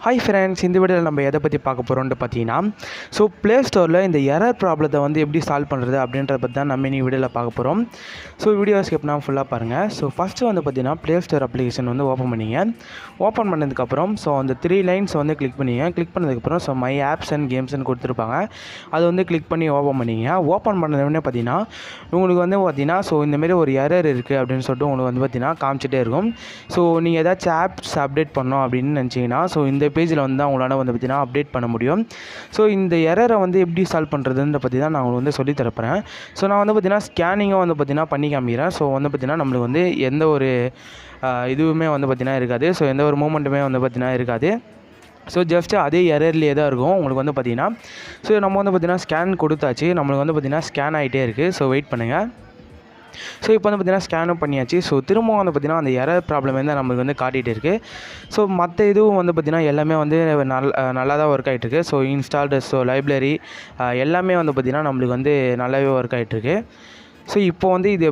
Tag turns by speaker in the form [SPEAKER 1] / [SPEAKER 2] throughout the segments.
[SPEAKER 1] Hi friends, இந்த வீடியோவில் நம்ம எதை பற்றி பார்க்க போகிறோம்னு பார்த்தீங்கன்னா, ஸோ ப்ளே ஸ்டோரில் இந்த எரர் ப்ராப்ளத்தை வந்து எப்படி சால்வ் பண்ணுறது அப்படின்றத பற்றி தான் நம்ம இன்னைக்கு வீடியோவில் பார்க்க போகிறோம். ஸோ வீடியோ ஸ்கிப் பண்ணாமல் ஃபுல்லாக பாருங்கள். ஸோ ஃபஸ்ட்டு வந்து பார்த்தீங்கன்னா ப்ளே ஸ்டோர் அப்ளிகேஷன் வந்து ஓப்பன் பண்ணிங்க. ஓப்பன் பண்ணதுக்கப்புறம் ஸோ அந்த 3 லைன்ஸ் வந்து கிளிக் பண்ணிங்க. கிளிக் பண்ணதுக்கப்புறம் ஸோ மை ஆப்ஸ் அண்ட் கேம்ஸ்ன்னு கொடுத்துருப்பாங்க. அதை வந்து கிளிக் பண்ணி ஓப்பன் பண்ணிங்க. ஓப்பன் பண்ணதுமே பார்த்தீங்கன்னா உங்களுக்கு வந்து பார்த்தீங்கன்னா ஸோ இந்தமாரி ஒரு எரர் இருக்குது அப்படின்னு சொல்லிட்டு உங்களுக்கு வந்து பார்த்தீங்கன்னா காமிச்சிட்டே இருக்கும். ஸோ நீங்கள் ஏதாச்சும் ஆப்ஸ் அப்டேட் பண்ணோம் அப்படின்னு நினச்சிங்கன்னா ஸோ இந்த பேஜில் வந்து உங்களால் வந்து பார்த்தீங்கன்னா அப்டேட் பண்ண முடியும். ஸோ இந்த எரரை வந்து எப்படி சால்வ் பண்ணுறதுன்ற பற்றி தான் நான் உங்களுக்கு வந்து சொல்லி தரப்போகிறேன். ஸோ நான் வந்து பார்த்தீங்கன்னா ஸ்கேனிங்கும் வந்து பார்த்தீங்கன்னா பண்ணி காமிக்கிறேன். ஸோ வந்து பார்த்தீங்கன்னா நம்மளுக்கு வந்து எந்த ஒரு இதுவுமே வந்து பார்த்தீங்கன்னா இருக்காது. ஸோ எந்த ஒரு மூமெண்ட்டுமே வந்து பார்த்தீங்கன்னா இருக்காது. ஸோ ஜஸ்ட்டு அதே எரர்லேயே தான் இருக்கும் உங்களுக்கு வந்து பார்த்தீங்கன்னா. ஸோ நம்ம வந்து பார்த்தீங்கன்னா ஸ்கேன் கொடுத்தாச்சு. நம்மளுக்கு வந்து பார்த்தீங்கன்னா ஸ்கேன் ஆகிட்டே இருக்குது. ஸோ வெயிட் பண்ணுங்கள். ஸோ இப்போ வந்து பார்த்தீங்கன்னா ஸ்கேனும் பண்ணியாச்சு. ஸோ திரும்பவும் வந்து பார்த்தீங்கன்னா அந்த எரர் ப்ராப்ளம் வந்து நம்மளுக்கு வந்து காட்டிகிட்டு இருக்குது. ஸோ மற்ற இதுவும் வந்து பார்த்தீங்கன்னா எல்லாமே வந்து நல்லா தான் ஒர்க் ஆகிட்டுருக்கு. ஸோ இன்ஸ்டால்டு ஸோ லைப்ரரி எல்லாமே வந்து பார்த்திங்கன்னா நம்மளுக்கு வந்து நல்லாவே ஒர்க் ஆகிட்டுருக்கு. ஸோ இப்போ வந்து இது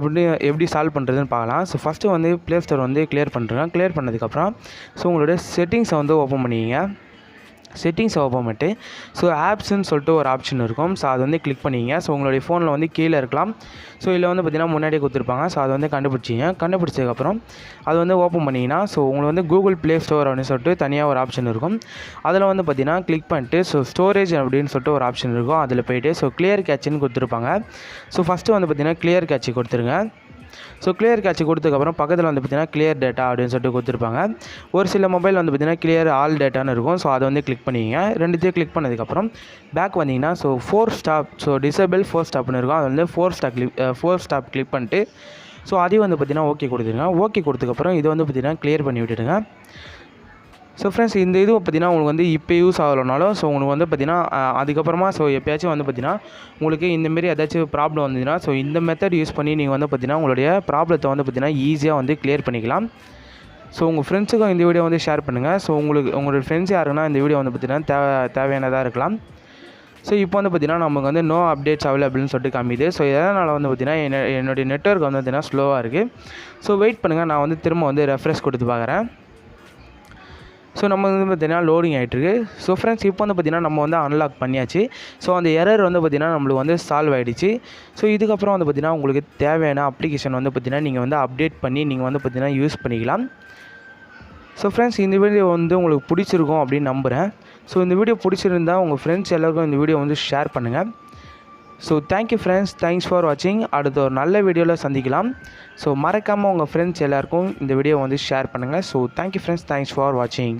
[SPEAKER 1] எப்படி சால்வ் பண்ணுறதுன்னு பார்க்கலாம். ஸோ ஃபஸ்ட்டு வந்து ப்ளே ஸ்டோர் வந்து கிளியர் பண்ணுறேன். கிளியர் பண்ணதுக்கப்புறம் ஸோ உங்களுடைய செட்டிங்ஸை வந்து ஓப்பன் பண்ணிக்கிங்க. செட்டிங்ஸை ஓப்பன் பண்ணிட்டு ஸோ ஆப்ஸ்ன்னு சொல்லிட்டு ஒரு ஆப்ஷன் இருக்கும். ஸோ அது வந்து கிளிக் பண்ணிங்க. ஸோ உங்களுடைய ஃபோனில் வந்து கீழே இருக்கலாம். ஸோ இதில் வந்து பார்த்திங்கன்னா முன்னாடியே கொடுத்துருப்பாங்க. ஸோ அதை வந்து கண்டுபிடிச்சிங்க. கண்டுபிடிச்சதுக்கப்புறம் அது வந்து ஓப்பன் பண்ணிங்கன்னா ஸோ உங்களுக்கு வந்து கூகுள் ப்ளே ஸ்டோர் அப்படின்னு சொல்லிட்டு தனியாக ஒரு ஆப்ஷன் இருக்கும். அதில் வந்து பார்த்திங்கன்னா கிளிக் பண்ணிட்டு ஸோ ஸ்டோரேஜ் அப்படின்னு சொல்லிட்டு ஒரு ஆப்ஷன் இருக்கும். அதில் போய்ட்டு ஸோ கிளியர் கேட்ச்னு கொடுத்துருப்பாங்க. ஸோ ஃபஸ்ட்டு வந்து பார்த்திங்கன்னா கிளியர் கேட்ச் கொடுத்துருங்க. ஸோ கிளியர் கேட்ச் கொடுத்ததுக்கப்புறம் பக்கத்தில் வந்து பார்த்திங்கன்னா கிளியர் டேட்டா அப்படின்னு சொல்லிட்டு கொடுத்துருப்பாங்க. ஒரு சில மொபைல் வந்து பார்த்திங்கன்னா கிளியர் ஆல் டேட்டான்னு இருக்கும். ஸோ அதை வந்து கிளிக் பண்ணிங்க. ரெண்டுத்தையும் கிளிக் பண்ணதுக்கப்புறம் பேக் வந்தீங்கன்னா ஸோ 4 ஸ்டாப் ஸோ டிசேபிள் 4 ஸ்டாப்னு இருக்கும். அது வந்து 4 ஸ்டாப் கிளிக் பண்ணிட்டு ஸோ அதையும் வந்து பார்த்திங்கன்னா ஓகே கொடுத்துருங்க. ஓகே கொடுத்ததுக்கப்புறம் இதை வந்து பார்த்திங்கன்னா கிளியர் பண்ணி விட்டுடுங்க. ஸோ ஃப்ரெண்ட்ஸ், இந்த இது பார்த்திங்கன்னா உங்களுக்கு வந்து இப்போ யூஸ் ஆகலைனாலும் ஸோ உங்களுக்கு வந்து பார்த்திங்கன்னா அதுக்கப்புறமா ஸோ எப்போயாச்சும் வந்து பார்த்திங்கன்னா உங்களுக்கு இந்தமாரி ஏதாச்சும் ப்ராப்ளம் வந்ததுன்னா ஸோ இந்த மெத்தட் யூஸ் பண்ணி நீங்கள் வந்து பார்த்திங்கன்னா உங்களுடைய ப்ராப்ளத்தை வந்து பார்த்திங்கன்னா ஈஸியாக வந்து கிளியர் பண்ணிக்கலாம். ஸோ உங்கள் ஃப்ரெண்ட்ஸுக்கும் இந்த வீடியோ வந்து ஷேர் பண்ணுங்கள். ஸோ உங்களுடைய ஃப்ரெண்ட்ஸ் யாருன்னா இந்த வீடியோ வந்து பார்த்திங்கன்னா தேவையானதாக இருக்கலாம். ஸோ இப்போ வந்து பார்த்திங்கன்னா நமக்கு வந்து நோ அப்டேட்ஸ் அவைலபிள்னு சொல்லிட்டு காமிது. ஸோ எதனால் வந்து பார்த்திங்கன்னா என்னுடைய நெட்வொர்க் வந்து பார்த்திங்கன்னா ஸ்லோவாக இருக்குது. ஸோ வெயிட் பண்ணுங்கள், நான் வந்து திரும்ப வந்து ரெஃப்ரெஷ் கொடுத்து பார்க்குறேன். ஸோ நம்ம வந்து பார்த்திங்கன்னா லோடிங் ஆகிட்டுருக்கு. ஸோ ஃப்ரெண்ட்ஸ், இப்போ வந்து பார்த்திங்கன்னா நம்ம வந்து அன்லாக் பண்ணியாச்சு. ஸோ அந்த எரர் வந்து பார்த்திங்கன்னா நம்மளுக்கு வந்து சால்வ் ஆகிடுச்சு. ஸோ இதுக்கப்புறம் வந்து பார்த்திங்கன்னா உங்களுக்கு தேவையான அப்ளிகேஷன் வந்து பார்த்திங்கன்னா நீங்கள் வந்து அப்டேட் பண்ணி நீங்கள் வந்து பார்த்திங்கன்னா யூஸ் பண்ணிக்கலாம். ஸோ ஃப்ரெண்ட்ஸ், இந்த வீடியோ வந்து உங்களுக்கு பிடிச்சிருக்கும் அப்படின்னு நம்புகிறேன். ஸோ இந்த வீடியோ பிடிச்சிருந்தால் உங்கள் ஃப்ரெண்ட்ஸ் எல்லாருக்கும் இந்த வீடியோ வந்து ஷேர் பண்ணுங்கள். So thank you friends, thanks for வாட்சிங். அடுத்த ஒரு நல்ல வீடியோவில் சந்திக்கலாம். ஸோ மறக்காமல் உங்கள் ஃப்ரெண்ட்ஸ் எல்லாருக்கும் இந்த வீடியோ வந்து ஷேர் பண்ணுங்கள். So thank you friends, thanks for வாட்சிங்.